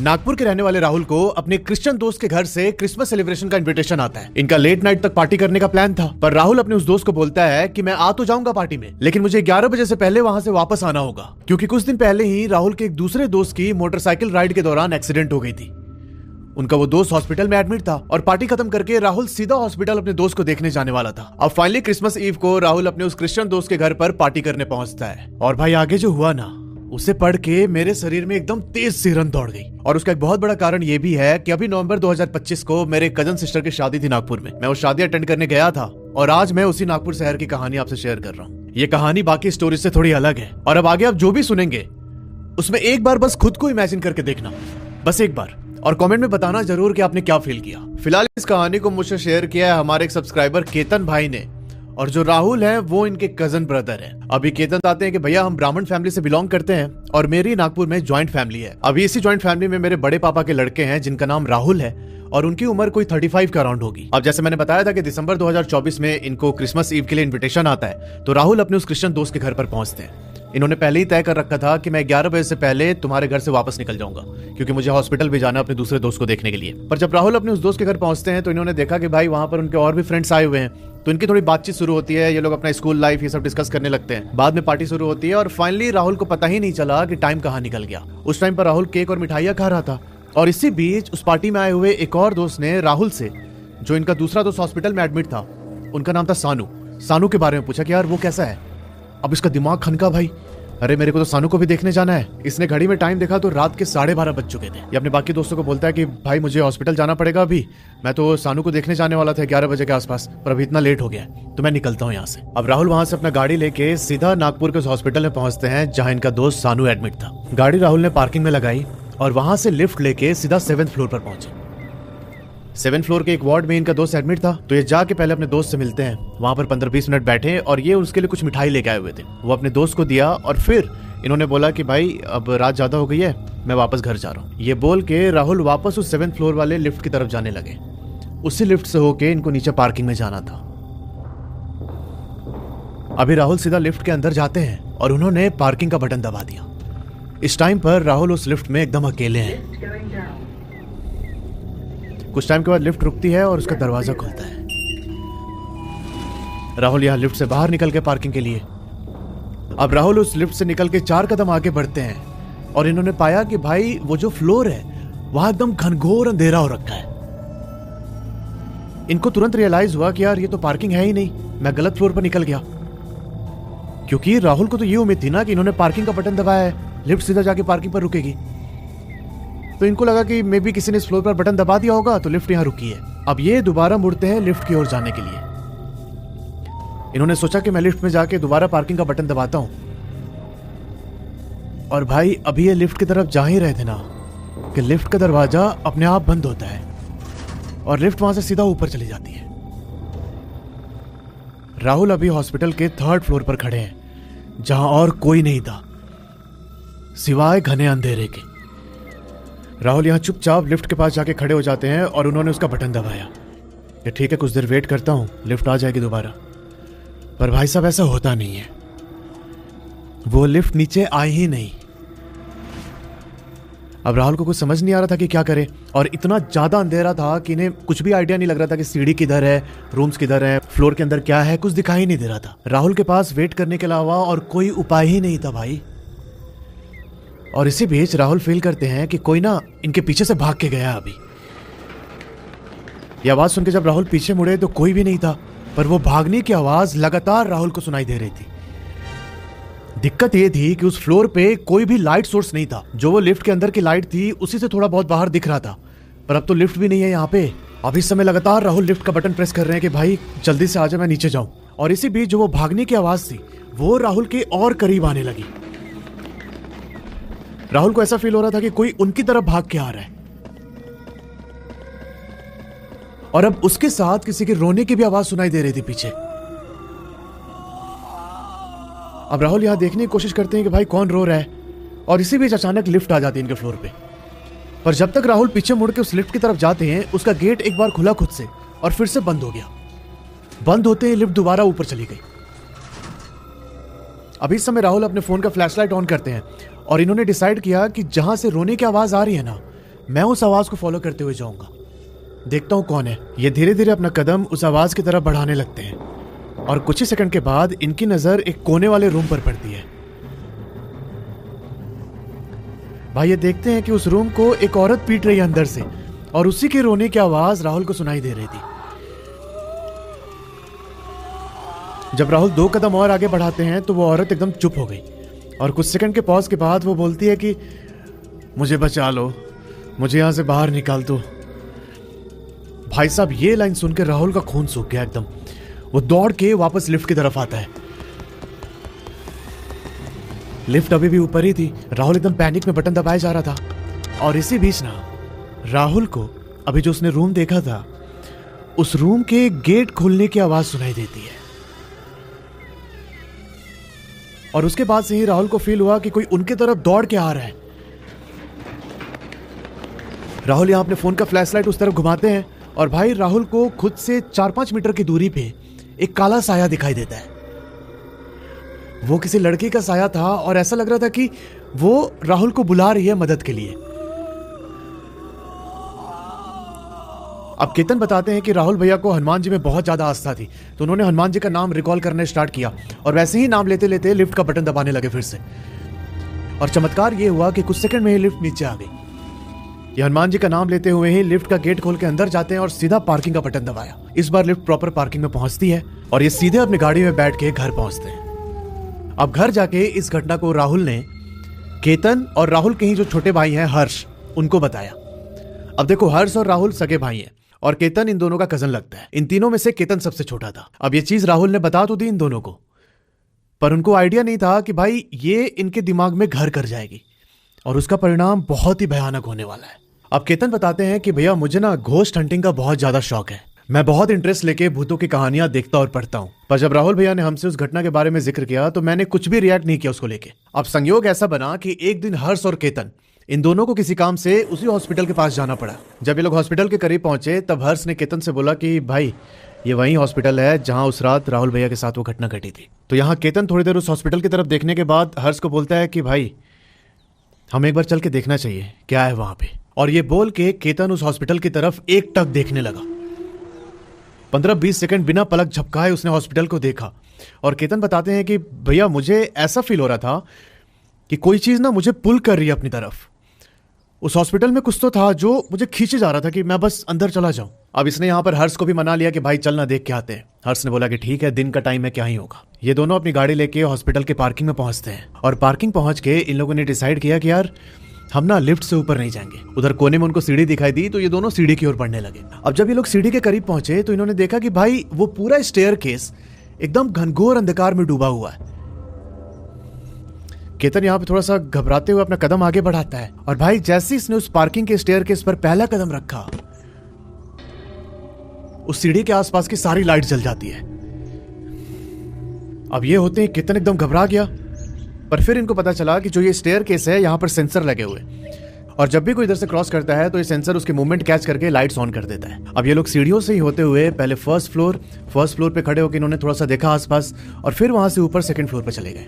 नागपुर के रहने वाले राहुल को अपने क्रिश्चियन दोस्त के घर से क्रिसमस सेलिब्रेशन का इनविटेशन आता है। इनका लेट नाइट तक पार्टी करने का प्लान था, पर राहुल अपने उस दोस्त को बोलता है कि मैं आ तो जाऊंगा पार्टी में, लेकिन मुझे 11 बजे से पहले वहां से वापस आना होगा, क्योंकि कुछ दिन पहले ही राहुल के एक दूसरे दोस्त की मोटरसाइकिल राइड के दौरान एक्सीडेंट हो गई थी। उनका वो दोस्त हॉस्पिटल में एडमिट था और पार्टी खत्म करके राहुल सीधा हॉस्पिटल अपने दोस्त को देखने जाने वाला था। अब फाइनली क्रिसमस ईव को राहुल अपने उस क्रिश्चियन दोस्त के घर पर पार्टी करने पहुंचता है। और भाई आगे जो हुआ ना, उसे पढ़ के मेरे शरीर में एकदम तेज सिरन दौड़ गई। और उसका एक बहुत बड़ा कारण ये भी है कि अभी नवंबर 2025 को मेरे कजन सिस्टर की शादी थी नागपुर में। मैं वो शादी अटेंड करने गया था और आज मैं उसी नागपुर शहर की कहानी आपसे शेयर कर रहा हूँ। ये कहानी बाकी स्टोरी से थोड़ी अलग है और अब आगे आप जो भी सुनेंगे उसमें एक बार बस खुद को इमेजिन करके देखना, बस एक बार, और कमेंट में बताना जरूर कि आपने क्या फील किया। फिलहाल इस कहानी को मुझसे शेयर किया है हमारे एक सब्सक्राइबर केतन भाई ने, और जो राहुल है वो इनके कजन ब्रदर है। अभी केतन बताते हैं कि भैया हम ब्राह्मण फैमिली से बिलोंग करते हैं और मेरी नागपुर में ज्वाइंट फैमिली है। अभी इसी ज्वाइंट फैमिली में मेरे बड़े पापा के लड़के हैं जिनका नाम राहुल है और उनकी उम्र कोई 35 का अराउंड होगी। अब जैसे मैंने बताया था कि दिसंबर 2024 में इनको क्रिसमस ईव के लिए इन्विटेशन आता है, तो राहुल अपने उस क्रिश्चियन दोस्त के घर पर पहुंचते हैं। इन्होंने पहले ही तय कर रखा था कि मैं 11 बजे से पहले तुम्हारे घर से वापस निकल जाऊंगा, क्योंकि मुझे हॉस्पिटल भी जाना अपने दूसरे दोस्त को देखने के लिए। पर जब राहुल अपने उस दोस्त के घर पहुंचते हैं तो इन्होंने देखा कि भाई वहां पर उनके और भी फ्रेंड्स आए हुए हैं, तो इनकी थोड़ी बातचीत शुरू होती है। ये लोग अपना स्कूल लाइफ ये सब डिस्कस करने लगते हैं। बाद में पार्टी शुरू होती है और फाइनली राहुल को पता ही नहीं चला कि टाइम कहाँ निकल गया। उस टाइम पर राहुल केक और मिठाइयाँ खा रहा था और इसी बीच उस पार्टी में आए हुए एक और दोस्त ने राहुल से, जो इनका दूसरा दोस्त हॉस्पिटल में एडमिट था, उनका नाम था सानू के बारे में पूछा कि यार वो कैसा है। अब इसका दिमाग खनका भाई, अरे मेरे को तो सानू को भी देखने जाना है। इसने घड़ी में टाइम देखा तो रात के 12:30 बज चुके थे। ये अपने बाकी दोस्तों को बोलता है कि भाई मुझे हॉस्पिटल जाना पड़ेगा, अभी मैं तो सानू को देखने जाने वाला था 11 बजे के आसपास, पर अभी इतना लेट हो गया है तो मैं निकलता हूँ यहाँ से। अब राहुल वहां से अपना गाड़ी लेके सीधा नागपुर के उस हॉस्पिटल में पहुंचते हैं जहाँ इनका दोस्त सानू एडमिट था। गाड़ी राहुल ने पार्किंग में लगाई और वहां से लिफ्ट लेके सीधा 7th फ्लोर पर पहुंचे। 7th फ्लोर के एक वार्ड में इनका दोस्त एडमिट था, तो ये जाके पहले अपने दोस्त से मिलते हैं। वहां पर 15-20 मिनट बैठे और ये उसके लिए कुछ मिठाई लेके आए हुए थे, वो अपने दोस्त को दिया और फिर इन्होंने बोला कि भाई अब रात ज्यादा हो गई है, मैं वापस घर जा रहा हूँ। ये बोल के राहुल वापस उस 7th फ्लोर वाले लिफ्ट की तरफ जाने लगे। उसी लिफ्ट से होके इनको नीचे पार्किंग में जाना था। अभी राहुल सीधा लिफ्ट के अंदर जाते हैं और उन्होंने पार्किंग का बटन दबा दिया। इस टाइम पर राहुल उस लिफ्ट में एकदम अकेले हैं। कुछ टाइम के बाद लिफ्ट रुकती है और उसका दरवाजा खुलता है। राहुल यहाँ लिफ्ट से बाहर निकल के पार्किंग के लिए। अब राहुल उस लिफ्ट से निकल के 4 कदम आगे बढ़ते हैं और इन्होंने पाया कि भाई वो जो फ्लोर है वहां एकदम घनघोर अंधेरा हो रखा है। इनको तुरंत रियलाइज हुआ कि यार ये तो पार्किंग है ही नहीं, मैं गलत फ्लोर पर निकल गया। क्योंकि राहुल को तो ये उम्मीद थी ना कि इन्होंने पार्किंग का बटन दबाया है, लिफ्ट सीधा जाके पार्किंग पर रुकेगी। तो इनको लगा कि मे बी किसी ने इस फ्लोर पर बटन दबा दिया होगा तो लिफ्ट यहाँ रुकी है। अब ये दोबारा मुड़ते हैं लिफ्ट की ओर जाने के लिए। इन्होंने सोचा कि मैं लिफ्ट में जाके दोबारा पार्किंग का बटन दबाता हूं, और भाई अभी ये लिफ्ट की तरफ जा ही रहे थे ना कि लिफ्ट का दरवाजा अपने आप बंद होता है और लिफ्ट वहां से सीधा ऊपर चली जाती है। राहुल अभी हॉस्पिटल के 3rd फ्लोर पर खड़े हैं जहां और कोई नहीं था सिवाय घने अंधेरे के। राहुल यहां चुपचाप लिफ्ट के पास जाके खड़े हो जाते हैं और उन्होंने उसका बटन दबाया कि ठीक है कुछ देर वेट करता हूं, लिफ्ट आ जाएगी दोबारा। पर भाई साहब ऐसा होता नहीं है, वो लिफ्ट नीचे आई ही नहीं। अब राहुल को कुछ समझ नहीं आ रहा था कि क्या करे, और इतना ज्यादा अंधेरा था कि इन्हें कुछ भी आइडिया नहीं लग रहा था कि सीढ़ी किधर है, रूम्स किधर है, फ्लोर के अंदर क्या है, कुछ दिखाई नहीं दे रहा था। राहुल के पास वेट करने के अलावा और कोई उपाय ही नहीं था भाई। और इसी बीच राहुल फील करते हैं कि कोई ना इनके पीछे से भाग के गया। अभी ये आवाज सुन के जब राहुल पीछे मुड़े तो कोई भी नहीं था, पर वो भागने की आवाज लगातार राहुल को सुनाई दे रही थी। दिक्कत ये थी कि उस फ्लोर पे कोई भी लाइट सोर्स नहीं था। जो वो लिफ्ट के अंदर की लाइट थी उसी से थोड़ा बहुत बाहर दिख रहा था, पर अब तो लिफ्ट भी नहीं है यहाँ पे। अब इस समय लगातार राहुल लिफ्ट का बटन प्रेस कर रहे हैं कि भाई जल्दी से आजा, मैं नीचे जाऊं। और इसी बीच जो वो भागने की आवाज थी वो राहुल के और करीब आने लगी। राहुल को ऐसा फील हो रहा था कि कोई उनकी तरफ भाग के आ रहा है, और अब उसके साथ किसी के रोने की भी आवाज सुनाई दे रही थी पीछे। अब राहुल यहां देखने की कोशिश करते हैं कि भाई कौन रो रहा है, और इसी बीच अचानक लिफ्ट आ जाती है इनके फ्लोर पे। पर जब तक राहुल पीछे मुड़ के उस लिफ्ट की तरफ जाते हैं उसका गेट एक बार खुला खुद से और फिर से बंद हो गया। बंद होते ही लिफ्ट दोबारा ऊपर चली गई। अभी इस समय राहुल अपने फोन का फ्लैशलाइट ऑन करते हैं और इन्होंने डिसाइड किया कि जहां से रोने की आवाज आ रही है ना, मैं उस आवाज को फॉलो करते हुए जाऊंगा, देखता हूं कौन है। ये धीरे धीरे अपना कदम उस आवाज की तरफ बढ़ाने लगते हैं और कुछ ही सेकंड के बाद इनकी नजर एक कोने वाले रूम पर पड़ती है। भाई ये देखते हैं कि उस रूम को एक औरत पीट रही है अंदर से और उसी के रोने की आवाज राहुल को सुनाई दे रही थी। जब राहुल 2 कदम और आगे बढ़ाते हैं तो वो औरत एकदम चुप हो गई और कुछ सेकंड के पॉज के बाद वो बोलती है कि मुझे बचा लो, मुझे यहां से बाहर निकाल दो। भाई साहब ये लाइन सुनकर राहुल का खून सूख गया एकदम। वो दौड़ के वापस लिफ्ट की तरफ आता है। लिफ्ट अभी भी ऊपर ही थी। राहुल एकदम पैनिक में बटन दबाए जा रहा था और इसी बीच ना राहुल को अभी जो उसने रूम देखा था उस रूम के गेट खोलने की आवाज सुनाई देती है और उसके बाद से ही राहुल को फील हुआ कि कोई उनके तरफ दौड़ के आ रहा है। राहुल यहां अपने फोन का फ्लैशलाइट उस तरफ घुमाते हैं और भाई राहुल को खुद से 4-5 मीटर की दूरी पे एक काला साया दिखाई देता है। वो किसी लड़की का साया था और ऐसा लग रहा था कि वो राहुल को बुला रही है मदद के लिए। अब केतन बताते हैं कि राहुल भैया को हनुमान जी में बहुत ज्यादा आस्था थी, तो उन्होंने हनुमान जी का नाम रिकॉल करने स्टार्ट किया और वैसे ही नाम लेते लेते लिफ्ट का बटन दबाने लगे फिर से। और चमत्कार ये हुआ कि कुछ सेकंड में ही लिफ्ट नीचे आ गई। ये हनुमान जी का नाम लेते हुए ही लिफ्ट का गेट खोल के अंदर जाते हैं और सीधा पार्किंग का बटन दबाया। इस बार लिफ्ट प्रॉपर पार्किंग में पहुंचती है और ये सीधे अपनी गाड़ी में बैठ के घर पहुंचते हैं। अब घर जाके इस घटना को राहुल ने केतन और राहुल के ही जो छोटे भाई हैं हर्ष, उनको बताया। अब देखो हर्ष और राहुल सगे भाई हैं और केतन इन दोनों का कजन लगता है। इन तीनों में से केतन सबसे छोटा था। अब ये चीज राहुल ने बता तो दी इन दोनों को, पर उनको आइडिया नहीं था कि भाई ये इनके दिमाग में घर कर जाएगी और उसका परिणाम बहुत ही भयानक होने वाला है। अब केतन बताते हैं कि भैया मुझे ना घोस्ट हंटिंग का बहुत ज्यादा शौक है। मैं बहुत इंटरेस्ट लेके भूतों की कहानियां देखता और पढ़ता हूं। पर जब राहुल भैया ने हमसे उस घटना के बारे में जिक्र किया तो मैंने कुछ भी रिएक्ट नहीं किया उसको लेके। अब संयोग ऐसा बना कि एक दिन हर्ष और केतन इन दोनों को किसी काम से उसी हॉस्पिटल के पास जाना पड़ा। जब ये लोग हॉस्पिटल के करीब पहुंचे तब हर्ष ने केतन से बोला कि भाई ये वही हॉस्पिटल है जहां उस रात राहुल भैया के साथ वो घटना घटी थी। तो यहाँ केतन थोड़ी देर उस हॉस्पिटल की तरफ देखने के बाद हर्ष को बोलता है कि भाई हम एक बार चल के देखना चाहिए क्या है वहां पे। और ये बोल के केतन उस हॉस्पिटल की तरफ एक टक देखने लगा। 15-20 सेकंड बिना पलक झपकाए उसने हॉस्पिटल को देखा और केतन बताते हैं कि भैया मुझे ऐसा फील हो रहा था कि कोई चीज ना मुझे पुल कर रही है अपनी तरफ। उस हॉस्पिटल में कुछ तो था जो मुझे खींचे जा रहा था कि मैं बस अंदर चला जाऊं। अब इसने यहां पर हर्ष को भी मना लिया कि भाई चलना देख के आते हैं। हर्ष ने बोला कि ठीक है, दिन का टाइम है, क्या ही होगा। ये दोनों अपनी गाड़ी लेके हॉस्पिटल के पार्किंग में पहुंचते हैं और पार्किंग पहुंच के इन लोगों ने डिसाइड किया कि यार हम ना लिफ्ट से ऊपर नहीं जाएंगे। उधर कोने में उनको सीढ़ी दिखाई दी तो ये दोनों सीढ़ी की ओर बढ़ने लगे। अब जब ये लोग सीढ़ी के करीब पहुंचे तो इन्होंने देखा कि भाई वो पूरा स्टेयरकेस एकदम घनघोर अंधकार में डूबा हुआ है। केतन यहाँ पे थोड़ा सा घबराते हुए अपना कदम आगे बढ़ाता है और भाई जैसे इसने उस पार्किंग के स्टेयरकेस पर पहला कदम रखा उस सीढ़ी के आसपास की सारी लाइट जल जाती है। अब ये होते हैं केतन एकदम घबरा गया, पर फिर इनको पता चला कि जो ये स्टेयरकेस है यहाँ पर सेंसर लगे हुए और जब भी कोई इधर से क्रॉस करता है तो ये सेंसर उसके मूवमेंट कैच करके लाइट्स ऑन कर देता है। अब ये लोग सीढ़ियों से ही होते हुए पहले फर्स्ट फ्लोर पे खड़े होकर इन्होंने थोड़ा सा देखा आसपास और फिर वहां से ऊपर सेकंड फ्लोर पे चले गए।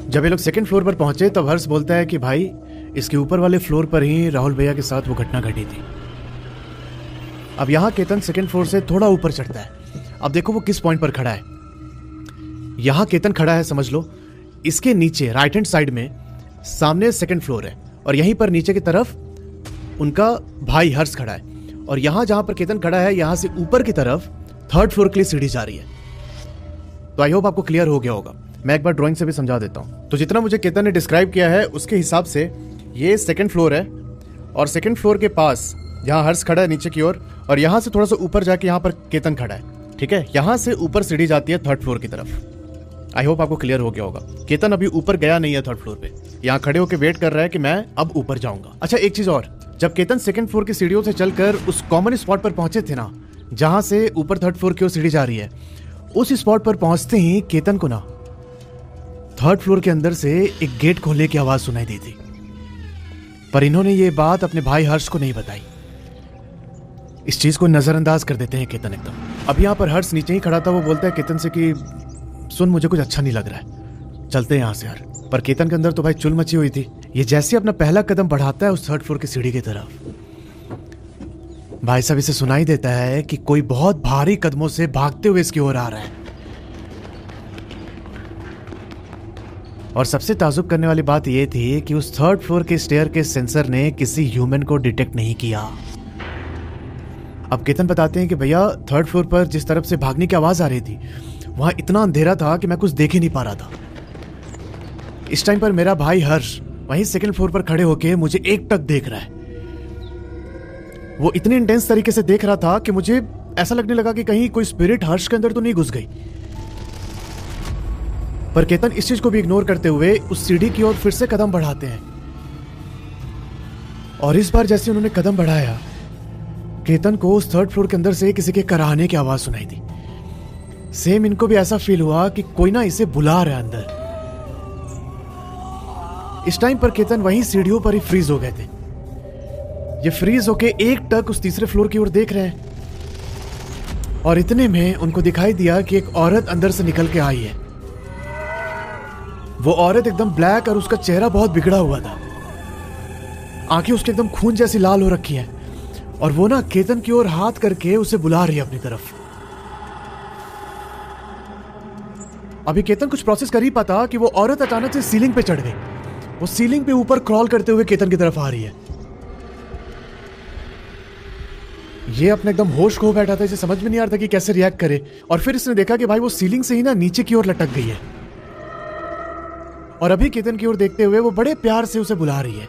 जब ये लोग सेकंड फ्लोर पर पहुंचे तब हर्ष बोलता है कि भाई इसके ऊपर वाले फ्लोर पर ही राहुल भैया के साथ वो घटना घटी थी। अब यहाँ केतन सेकंड फ्लोर से थोड़ा ऊपर चढ़ता है। अब देखो वो किस पॉइंट पर खड़ा है। यहाँ केतन खड़ा है समझ लो, इसके नीचे राइट हैंड साइड में सामने सेकंड फ्लोर है और यहीं पर नीचे की तरफ उनका भाई हर्ष खड़ा है और यहाँ जहां पर केतन खड़ा है यहाँ से ऊपर की तरफ थर्ड फ्लोर के लिए सीढ़ी जा रही है। तो आई होप आपको क्लियर हो गया होगा। मैं एक बार ड्राइंग से भी समझा देता हूं। तो जितना मुझे केतन ने डिस्क्राइब किया है उसके हिसाब से ये सेकंड फ्लोर है और सेकंड फ्लोर के पास यहाँ हर्ष खड़ा है नीचे की ओर और यहाँ से थोड़ा सा ऊपर जाके यहाँ पर केतन खड़ा है। ठीक है, यहाँ से ऊपर सीढ़ी जाती है थर्ड फ्लोर की तरफ। आई होप आपको क्लियर हो गया होगा। केतन अभी ऊपर गया नहीं है थर्ड फ्लोर पे, यहाँ खड़े होकर वेट कर रहा है कि मैं अब ऊपर जाऊंगा। अच्छा एक चीज और, जब केतन सेकंड फ्लोर की सीढ़ियों से चलकर उस कॉमन स्पॉट पर पहुंचे थे ना जहां से ऊपर थर्ड फ्लोर की ओर सीढ़ी जा रही है, उस स्पॉट पर पहुंचते ही केतन को ना थर्ड फ्लोर के अंदर से एक गेट खोलने की आवाज सुनाई दी थी। पर इन्होंने ये बात अपने भाई हर्ष को नहीं बताई। इस चीज को नजरअंदाज कर देते हैं केतन एकदम। अब यहाँ पर हर्ष नीचे ही खड़ा था। वो बोलता है केतन से कि सुन मुझे कुछ अच्छा नहीं लग रहा है, चलते हैं यहाँ से यार। पर केतन के अंदर तो भाई चुल मची हुई थी। ये जैसे अपना पहला कदम बढ़ाता है उस थर्ड फ्लोर की सीढ़ी की तरफ, भाई साहब इसे सुनाई देता है कि कोई बहुत भारी कदमों से भागते हुए इसकी ओर आ रहा है। और सबसे ताजुब करने वाली बात यह थी कि उस थर्ड फ्लोर के स्टेयर के सेंसर ने किसी ह्यूमन को डिटेक्ट नहीं किया। अब केतन बताते हैं कि भैया थर्ड फ्लोर पर जिस तरफ से भागने की आवाज आ रही थी वहां इतना अंधेरा था कि मैं कुछ देख ही नहीं पा रहा था। इस टाइम पर मेरा भाई हर्ष वहीं सेकंड फ्लोर पर खड़े होके मुझे एकटक देख रहा है। वो इतने इंटेंस तरीके से देख रहा था कि मुझे ऐसा लगने लगा कि कहीं कोई स्पिरिट हर्ष के अंदर तो नहीं घुस गई। पर केतन इस चीज को भी इग्नोर करते हुए उस सीढ़ी की ओर फिर से कदम बढ़ाते हैं। और इस बार जैसे उन्होंने कदम बढ़ाया, केतन को उस थर्ड फ्लोर के अंदर से किसी के कराहने की आवाज सुनाई दी। सेम इनको भी ऐसा फील हुआ कि कोई ना इसे बुला रहा है अंदर। इस टाइम पर केतन वहीं सीढ़ियों पर ही फ्रीज हो गए थे। ये फ्रीज होके एकटक उस तीसरे फ्लोर की ओर देख रहे हैं और इतने में उनको दिखाई दिया कि एक औरत अंदर से निकल के आई है। वो औरत एकदम ब्लैक और उसका चेहरा बहुत बिगड़ा हुआ था। आंखें उसके एकदम खून जैसी लाल हो रखी हैं और वो ना केतन की ओर हाथ करके उसे बुला रही है अपनी तरफ। अभी केतन कुछ प्रोसेस कर ही पाता कि वो औरत अचानक से सीलिंग पे चढ़ गई। वो सीलिंग पे ऊपर क्रॉल करते हुए केतन की तरफ आ रही है। ये अपने एकदम होश खो बैठा था, इसे समझ में नहीं आ रहा था कि कैसे रिएक्ट करे। और फिर इसने देखा कि भाई वो सीलिंग से ही ना नीचे की ओर लटक गई है और अभी केतन की ओर देखते हुए वो बड़े प्यार से उसे बुला रही है।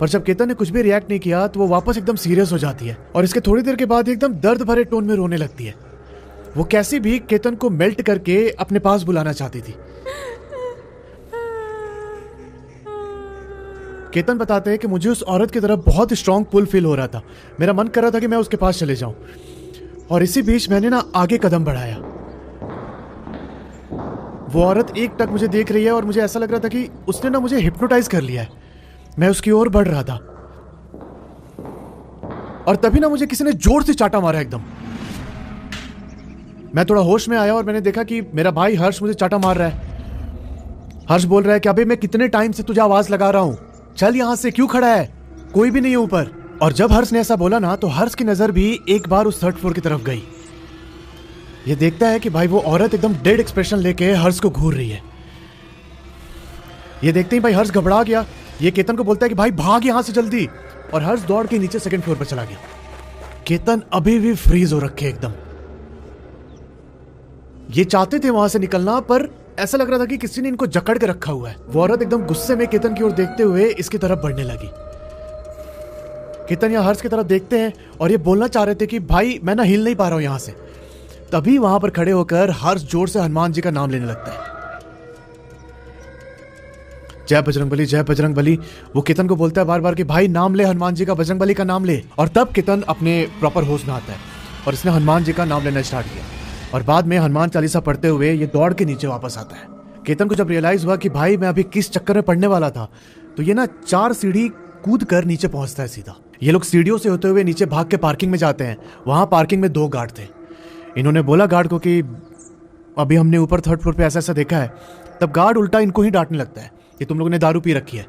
पर जब केतन ने कुछ भी रिएक्ट नहीं किया तो वो वापस एकदम सीरियस हो जाती है और इसके थोड़ी देर के बाद एकदम दर्द भरे टोन में रोने लगती है। वो कैसी भी केतन को मेल्ट करके अपने पास बुलाना चाहती थी। केतन बताते हैं कि मुझे उस औरत की तरफ बहुत स्ट्रॉन्ग पुल फील हो रहा था। मेरा मन कर रहा था कि मैं उसके पास चले जाऊं और इसी बीच मैंने ना आगे कदम बढ़ाया। वो औरत एक टक मुझे देख रही है और मुझे ऐसा लग रहा था कि उसने ना मुझे हिप्नोटाइज कर लिया है। मैं उसकी ओर बढ़ रहा था और तभी ना मुझे किसी ने जोर से चाटा मारा एकदम। मैं थोड़ा होश में आया और मैंने देखा कि मेरा भाई हर्ष मुझे चाटा मार रहा है। हर्ष बोल रहा है कि अबे मैं कितने टाइम से तुझे आवाज लगा रहा हूं, चल यहां से, क्यों खड़ा है, कोई भी नहीं है ऊपर। और जब हर्ष ने ऐसा बोला ना तो हर्ष की नजर भी एक बार उस थर्ड फ्लोर की तरफ गई। ये देखता है कि भाई वो औरत एकदम डेड एक्सप्रेशन लेके हर्ष को घूर रही है। ये देखते ही भाई हर्ष घबरा गया। ये केतन को बोलता है कि भाई भाग यहां से जल्दी, और हर्ष दौड़ के नीचे सेकंड फ्लोर पर चला गया। केतन अभी भी फ्रीज हो रखे एकदम। ये चाहते थे वहां से निकलना पर ऐसा लग रहा था कि किसी ने इनको जकड़ के रखा हुआ है। वो औरत एकदम गुस्से में केतन की ओर देखते हुए इसकी तरफ बढ़ने लगी। केतन यहाँ हर्ष की तरफ देखते हैं और ये बोलना चाह रहे थे कि भाई मैं ना हिल नहीं पा रहा हूं यहां से। तभी वहां पर खड़े होकर हर्ष जोर से हनुमान जी का नाम लेने लगता है। जय बजरंग बली, जय बजरंग बली। वो केतन को बोलता है बार बार कि भाई नाम ले हनुमान जी का, बजरंग बली का नाम ले। और तब केतन अपने प्रॉपर होश में आता है और इसने हनुमान जी का नाम लेना स्टार्ट किया और बाद में हनुमान चालीसा पढ़ते हुए ये दौड़ के नीचे वापस आता है। केतन को जब रियलाइज हुआ कि भाई मैं अभी किस चक्कर में पड़ने वाला था तो ये ना 4 सीढ़ी कूद कर नीचे पहुंचता है सीधा। ये लोग सीढ़ियों से होते हुए नीचे भाग के पार्किंग में जाते हैं। वहां पार्किंग में 2 गार्ड थे। इन्होंने बोला गार्ड को कि अभी हमने ऊपर थर्ड फ्लोर पे ऐसा ऐसा देखा है। तब गार्ड उल्टा इनको ही डांटने लगता है कि तुम लोगों ने दारू पी रखी है,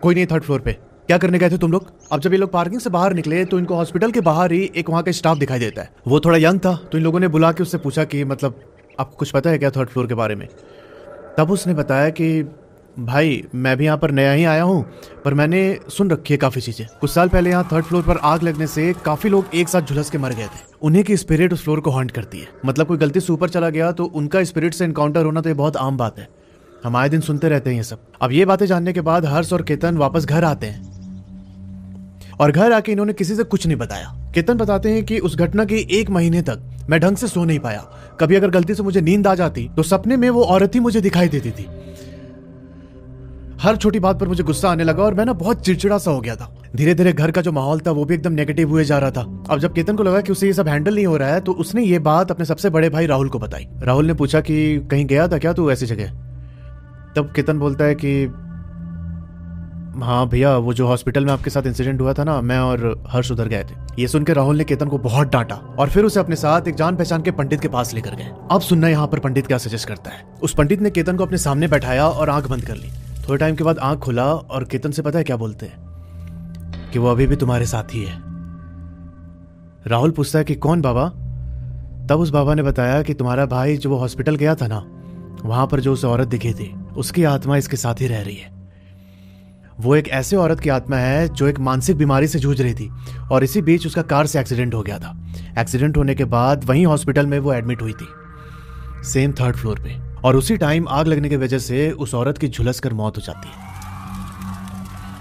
कोई नहीं थर्ड फ्लोर पे, क्या करने गए थे तुम लोग। अब जब ये लोग पार्किंग से बाहर निकले तो इनको हॉस्पिटल के बाहर ही एक वहां का स्टाफ दिखाई देता है। वो थोड़ा यंग था तो इन लोगों ने बुला के उससे पूछा कि मतलब आपको कुछ पता है क्या थर्ड फ्लोर के बारे में। तब उसने बताया कि भाई मैं भी यहाँ पर नया ही आया हूँ पर मैंने सुन रखी है काफ़ी चीज़ें। कुछ साल पहले यहाँ थर्ड फ्लोर पर आग लगने से काफ़ी लोग एक साथ झुलस के मर गए थे। उन्हीं की स्पिरिट उस फ्लोर को हॉन्ट करती है। मतलब कोई गलती से ऊपर चला गया तो उनका स्पिरिट से इनकाउंटर होना तो ये बहुत आम बात है। हम आए दिन सुनते रहते हैं ये सब। अब ये बातें जानने के बाद हर्ष और केतन वापस घर आते हैं और घर आके इन्होंने किसी से कुछ नहीं बताया। केतन बताते हैं कि उस घटना के 1 महीने तक मैं ढंग से सो नहीं पाया। कभी अगर गलती से मुझे नींद आ जाती तो सपने में वो औरत ही मुझे दिखाई देती थी। हर छोटी बात पर मुझे गुस्सा आने लगा और मैं ना बहुत चिड़चिड़ा सा हो गया था। धीरे धीरे घर का जो माहौल था वो भी एकदम नेगेटिव हुए जा रहा था। अब जब केतन को लगा कि उसे ये सब हैंडल नहीं हो रहा है तो उसने ये बात अपने सबसे बड़े भाई राहुल को बताई। राहुल ने पूछा कि कहीं गया था क्या तू ऐसी जगह। तब केतन बोलता है कि हाँ भैया, वो जो हॉस्पिटल में आपके साथ इंसिडेंट हुआ था ना, मैं और हर्ष उधर गए थे। ये सुनकर राहुल ने केतन को बहुत डांटा और फिर उसे अपने साथ एक जान पहचान के पंडित के पास लेकर गए। अब सुनना यहाँ पर पंडित क्या सजेस्ट करता है। उस पंडित ने केतन को अपने सामने बैठाया और आंख बंद कर ली। थोड़े टाइम के बाद आंख खुला और केतन से पता है क्या बोलते हैं कि वो अभी भी तुम्हारे साथ ही है। राहुल पूछता है कि कौन बाबा? तब उस बाबा ने बताया कि तुम्हारा भाई जो वो हॉस्पिटल गया था ना, वहां पर जो उसे औरत दिखी थी, उसकी आत्मा इसके साथ ही रह रही है। वो एक ऐसे औरत की आत्मा है जो एक मानसिक बीमारी से जूझ रही थी और इसी बीच उसका कार से एक्सीडेंट हो गया था। एक्सीडेंट होने के बाद वहीं हॉस्पिटल में वो एडमिट हुई थी, सेम 3rd फ्लोर पे, और उसी टाइम आग लगने की वजह से उस औरत की झुलस कर मौत हो जाती है।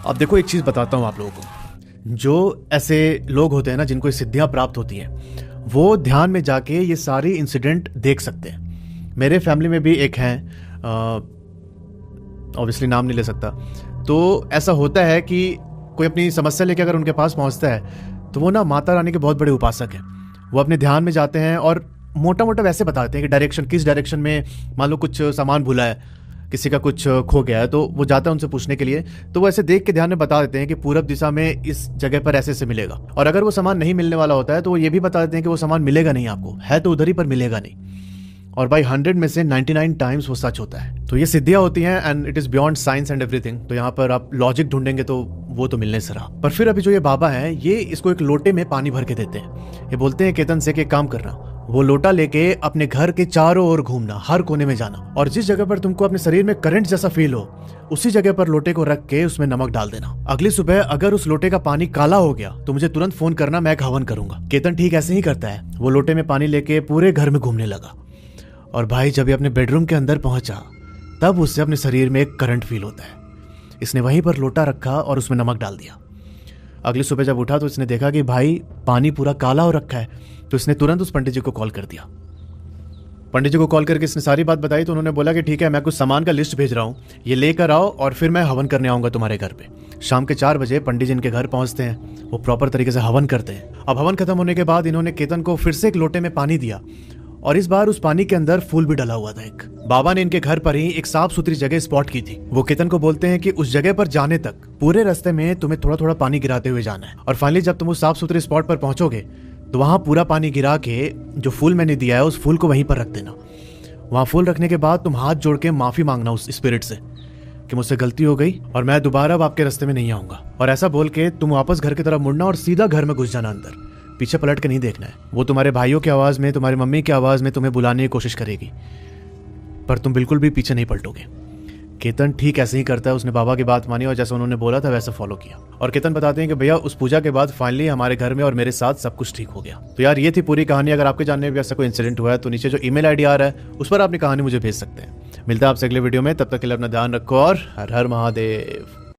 अब देखो, एक चीज बताता हूं आप लोगों को, जो ऐसे लोग होते हैं ना जिनको सिद्धियां प्राप्त होती हैं, वो ध्यान में जाके ये सारी इंसिडेंट देख सकते हैं। मेरे फैमिली में भी एक हैं, ऑब्वियसली नाम नहीं ले सकता। तो ऐसा होता है कि कोई अपनी समस्या लेके अगर उनके पास पहुंचता है तो वो ना माता रानी के बहुत बड़े उपासक हैं। वो अपने ध्यान में जाते हैं और मोटा मोटा वैसे बताते हैं कि डायरेक्शन, किस डायरेक्शन में, मान लो कुछ सामान भूला है, किसी का कुछ खो गया है, तो वो जाता है उनसे पूछने के लिए। तो वो ऐसे देख के ध्यान में बता देते हैं कि पूरब दिशा में इस जगह पर ऐसे से मिलेगा। और अगर वो सामान नहीं मिलने वाला होता है तो वो ये भी बता देते हैं कि वो सामान मिलेगा नहीं, आपको है तो उधर ही पर मिलेगा नहीं। और भाई 100 में से 99 टाइम्स वो सच होता है। तो ये सिद्धियां होती हैं and it is beyond science and everything. तो यहाँ पर आप लॉजिक ढूंढेंगे तो वो तो मिलने से रहा। पर फिर अभी जो ये बाबा हैं, ये इसको एक लोटे में पानी भर के देते हैं। ये बोलते हैं केतन से कि काम करना, वो लोटा लेके अपने घर के चारों ओर घूमना, हर कोने में जाना, और जिस जगह पर तुमको अपने शरीर में करंट जैसा फील हो, उसी जगह पर लोटे को रख के उसमें नमक डाल देना। अगली सुबह अगर उस लोटे का पानी काला हो गया तो मुझे तुरंत फोन करना, मैं एक हवन करूंगा। केतन ठीक ऐसे ही करता है। वो लोटे में पानी लेके पूरे घर में घूमने लगा और भाई जब ये अपने बेडरूम के अंदर पहुंचा तब उससे अपने शरीर में एक करंट फील होता है। इसने वहीं पर लोटा रखा और उसमें नमक डाल दिया। अगली सुबह जब उठा तो इसने देखा कि भाई पानी पूरा काला हो रखा है। तो इसने तुरंत उस पंडित जी को कॉल कर दिया। पंडित जी को कॉल करके इसने सारी बात बताई। तो उन्होंने बोला कि ठीक है, मैं कुछ सामान का लिस्ट भेज रहा हूँ, ये लेकर आओ और फिर मैं हवन करने आऊंगा तुम्हारे घर पे। शाम के 4 बजे पंडित जी इनके घर पहुंचते हैं। वो प्रॉपर तरीके से हवन करते हैं। अब हवन खत्म होने के बाद इन्होंने केतन को फिर से एक लोटे में पानी दिया और इस बार उस पानी के अंदर फूल भी डला हुआ था। एक बाबा ने इनके घर पर ही एक साफ सुथरी जगह स्पॉट की थी। वो केतन को बोलते हैं कि उस जगह पर जाने तक पूरे रास्ते में तुम्हें थोड़ा थोड़ा पानी गिराते हुए जाना है, और फाइनली जब तुम उस साफ सुथरे स्पॉट पर पहुंचोगे तो वहां पूरा पानी गिरा के जो फूल मैंने दिया है उस फूल को वहीं पर रख देना। वहां फूल रखने के बाद तुम हाथ जोड़ के माफी मांगना उस स्पिरिट से कि मुझसे गलती हो गई और मैं दोबारा अब आपके रास्ते में नहीं आऊंगा। और ऐसा बोल के तुम वापस घर की तरफ मुड़ना और सीधा घर में घुस जाना अंदर, पीछे पलट के नहीं देखना है। वो तुम्हारे भाइयों की आवाज में, तुम्हारी मम्मी की आवाज में तुम्हें बुलाने की कोशिश करेगी, पर तुम बिल्कुल भी पीछे नहीं पलटोगे। केतन ठीक ऐसे ही करता है। उसने बाबा की बात मानी और जैसा उन्होंने बोला था वैसे फॉलो किया। और केतन बताते हैं कि भैया उस पूजा के बाद फाइनली हमारे घर में और मेरे साथ सब कुछ ठीक हो गया। तो यार ये थी पूरी कहानी। अगर आपके जानने में भी ऐसा कोई इंसिडेंट हुआ है तो नीचे जो ईमेल आईडी आ रहा है उस पर अपनी कहानी मुझे भेज सकते हैं। मिलता है आपसे अगले वीडियो में, तब तक के लिए अपना ध्यान रखो और हर हर महादेव।